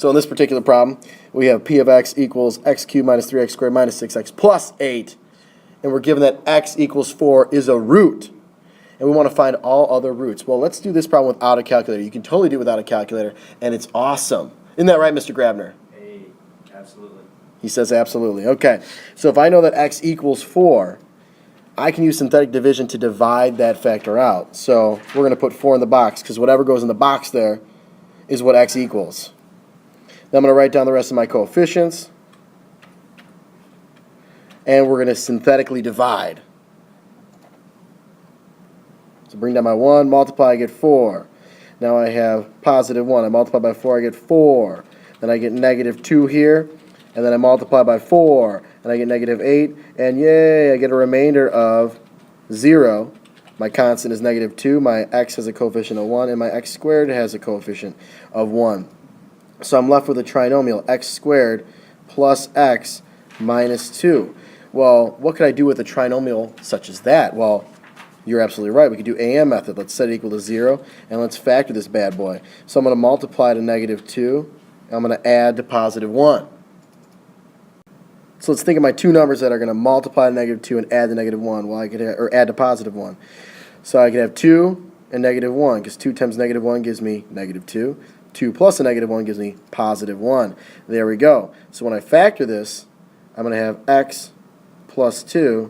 So in this particular problem, we have p of x equals x cubed minus 3x squared minus 6x plus 8. And we're given that x equals 4 is a root. And we want to find all other roots. Well, let's do this problem without a calculator. You can totally do it without a calculator, and it's awesome. Isn't that right, Mr. Grabner? Hey, absolutely. He says absolutely. Okay, so if I know that x equals 4, I can use synthetic division to divide that factor out. So we're going to put 4 in the box, because whatever goes in the box there is what x equals. Then I'm going to write down the rest of my coefficients, and we're going to synthetically divide. So bring down my 1, multiply, I get 4. Now I have positive 1. I multiply by 4, I get 4. Then I get negative 2 here, and then I multiply by 4, and I get negative 8, and yay, I get a remainder of 0. My constant is negative 2, my x has a coefficient of 1, and my x squared has a coefficient of 1. So I'm left with a trinomial, x squared plus x minus 2. Well, what could I do with a trinomial such as that? Well, you're absolutely right. We could do AM method. Let's set it equal to 0, and let's factor this bad boy. So I'm going to multiply to negative 2, and I'm going to add to positive 1. So let's think of my two numbers that are going to multiply to negative 2 and add to negative 1. Well, I could or add to positive 1. So I could have 2 and negative 1, because 2 times negative 1 gives me negative 2. 2 plus a negative 1 gives me positive 1. There we go. So when I factor this, I'm going to have x plus 2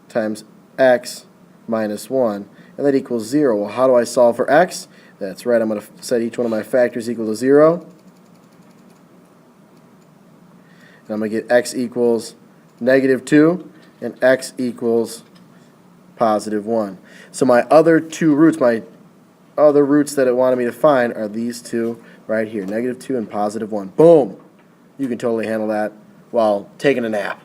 times x minus 1, and that equals 0. Well, how do I solve for x? That's right, I'm going to set each one of my factors equal to 0. And I'm going to get x equals negative 2 and x equals positive 1. So my other two roots, my other roots that it wanted me to find are these two right here, negative 2 and positive 1. Boom! You can totally handle that while taking a nap.